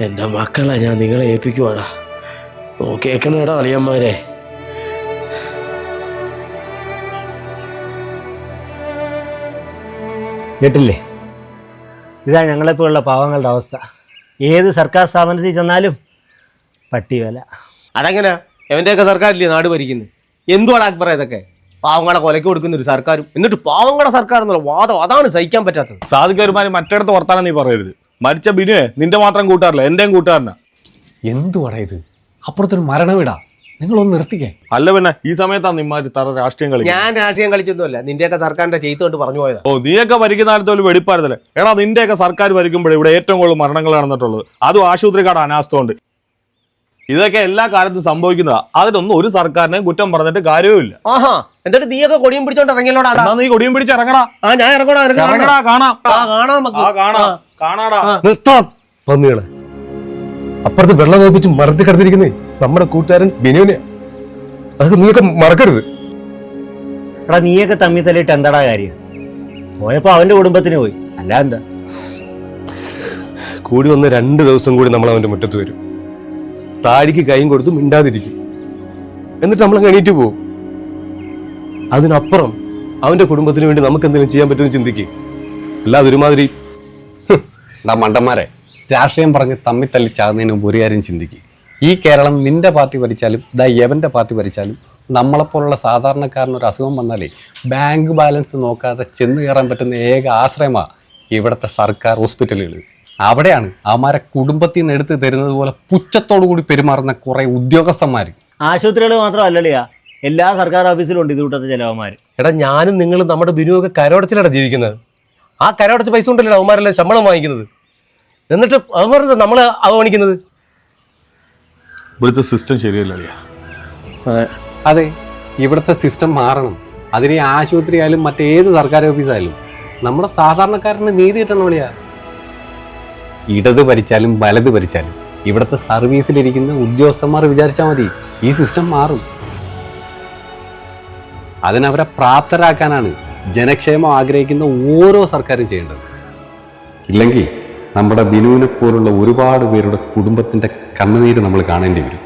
എൻ്റെ മക്കളെ ഞാൻ നിങ്ങളെ ഏൽപ്പിക്കുവാടാ. കേൾക്കണേടാ അളിയന്മാരെ. കേട്ടില്ലേ? ഇതാ ഞങ്ങളെപ്പോലുള്ള പാവങ്ങളുടെ അവസ്ഥ. ഏത് സർക്കാർ സ്ഥാപനത്തിൽ ചെന്നാലും പട്ടി വില. അതെങ്ങനെയാ? എവൻ്റെയൊക്കെ സർക്കാരില്ലേ നാട് ഭരിക്കുന്നത്? എന്തുവാണ് അക്ബറ ഇതൊക്കെ? പാവങ്ങളെ കൊലക്ക് കൊടുക്കുന്ന ഒരു സർക്കാരും, എന്നിട്ട് പാവങ്ങളുടെ സർക്കാർ എന്നുള്ള വാദം, അതാണ് സഹിക്കാൻ പറ്റാത്തത്. സാധിക്കരുമാരി മറ്റിടത്ത് വർത്താനം നീ പറയരുത്. മരിച്ച ബിനുവേ നിന്റെ മാത്രം കൂട്ടുകാരല്ല, എന്റെയും കൂട്ടുകാരനാ. എന്തുവാടാ ഇത്? അപ്പുറത്തൊരു മരണവിടാ, നിങ്ങളൊന്ന് നിർത്തിക്കേ. അല്ല പിന്നെ ഈ സമയത്താണ് നിമ്മാര് തറ രാഷ്ട്രീയം കളി. ഞാൻ രാഷ്ട്രീയം കളിച്ചൊന്നുമല്ല, നിന്റെയൊക്കെ സർക്കാരിന്റെ ചെയ്തുകൊണ്ട് പറഞ്ഞു പോയതാ. ഓ, നീയൊക്കെ ഭരിക്കുന്ന കാലത്ത് ഒരു വെടിപ്പായിരുന്നല്ലേ? എടാ, നിന്റെയൊക്കെ സർക്കാർ ഭരിക്കുമ്പോഴേ ഇവിടെ ഏറ്റവും കൂടുതൽ മരണങ്ങൾ നടന്നിട്ടുള്ളത്. അതും ആശുപത്രിക്കാട് അനാസ്ഥമുണ്ട്. ഇതൊക്കെ എല്ലാ കാലത്തും സംഭവിക്കുന്നതാ. അതിനൊന്നും ഒരു സർക്കാരിനെ കുറ്റം പറഞ്ഞിട്ട് കാര്യവുമില്ല. ആഹാ, എന്നിട്ട് നീയൊക്കെ കൊടിയും പിടിച്ചോണ്ട് ഇറങ്ങിയല്ലോടാ. നീ കൊടിയും പിടിച്ച് ഇറങ്ങടാ. ഞാൻ ഇറങ്ങടാ. കാണാടാ. നിർത്താം പന്നികളെ. അപ്പുറത്ത് വെള്ളം നോപ്പിച്ച് മരത്തിൽ കിടത്തിരിക്കുന്നേ നമ്മുടെ കൂട്ടുകാരൻ ബിനുവിനെ. അതൊക്കെ നീയൊക്കെ മറക്കരുത്. എടാ, നീയൊക്കെ തമ്മി തല്ലിട്ട് എന്താടാ കാര്യം? പോയപ്പോ അവന്റെ കുടുംബത്തിന് പോയി, അല്ല എന്താ? കൂടി വന്ന് 2 ദിവസം കൂടി നമ്മൾ അവന്റെ മുറ്റത്ത് വരും. താടിക്ക് കൈയും കൊടുത്ത് മിണ്ടാതിരിക്കും. എന്നിട്ട് നമ്മൾ എണീറ്റ് പോകും. അതിനപ്പുറം അവന്റെ കുടുംബത്തിന് വേണ്ടി നമുക്ക് എന്തെങ്കിലും ചെയ്യാൻ പറ്റുമെന്ന് ചിന്തിക്കുക. അല്ലാതെ ഒരുമാതിരി മണ്ടന്മാരെ, രാഷ്ട്രീയം പറഞ്ഞ് തമ്മി തല്ലി ചാകുന്നതിന് മുമ്പ് ഒരു കാര്യം ചിന്തിക്കുക. ഈ കേരളം നിന്റെ പാർട്ടി ഭരിച്ചാലും യവന്റെ പാർട്ടി ഭരിച്ചാലും നമ്മളെപ്പോലുള്ള സാധാരണക്കാരനൊരു അസുഖം വന്നാലേ ബാങ്ക് ബാലൻസ് നോക്കാതെ ചെന്ന് കയറാൻ പറ്റുന്ന ഏക ആശ്രയമാണ് ഇവിടുത്തെ സർക്കാർ ഹോസ്പിറ്റലുകൾ. അവിടെയാണ് അവന്മാരെ കുടുംബത്തിൽ നിന്ന് എടുത്ത് തരുന്നത് പോലെ പുച്ഛത്തോടു കൂടി പെരുമാറുന്ന കുറെ ഉദ്യോഗസ്ഥന്മാർ. ആശുപത്രികൾ മാത്രമല്ലല്ലയാ, എല്ലാ സർക്കാർ ഓഫീസിലും ഉണ്ട് ഇത് കൂട്ടത്തെ ചിലവന്മാർ. എടാ, ഞാനും നിങ്ങളും നമ്മുടെ ബിനുവൊക്കെ കരടച്ചിലാണ് ജീവിക്കുന്നത്. ആ കരടച്ച പൈസ കൊണ്ടല്ലേ അവന്മാരെല്ലാം ശമ്പളം വാങ്ങിക്കുന്നത്. എന്നിട്ട് അവന്മാർ നമ്മളെ അവഗണിക്കുന്നത്. ഇവിടുത്തെ സിസ്റ്റം ശരിയല്ല. അതെ, ഇവിടുത്തെ സിസ്റ്റം മാറണം. അതിന് ആശുപത്രി ആയാലും മറ്റേത് സർക്കാർ ഓഫീസായാലും നമ്മുടെ സാധാരണക്കാരന് നീതി കിട്ടണം. വിളിയാ ഇടത് ഭരിച്ചാലും വലത് ഭരിച്ചാലും ഇവിടുത്തെ സർവീസിലിരിക്കുന്ന ഉദ്യോഗസ്ഥന്മാർ വിചാരിച്ചാൽ മതി, ഈ സിസ്റ്റം മാറും. അതിനവരെ പ്രാപ്തരാക്കാനാണ് ജനക്ഷേമം ആഗ്രഹിക്കുന്ന ഓരോ സർക്കാരും ചെയ്യേണ്ടത്. ഇല്ലെങ്കിൽ നമ്മുടെ ബിനുവിനെ പോലുള്ള ഒരുപാട് പേരുടെ കുടുംബത്തിൻ്റെ കണ്ണുനീര് നമ്മൾ കാണേണ്ടി വരും.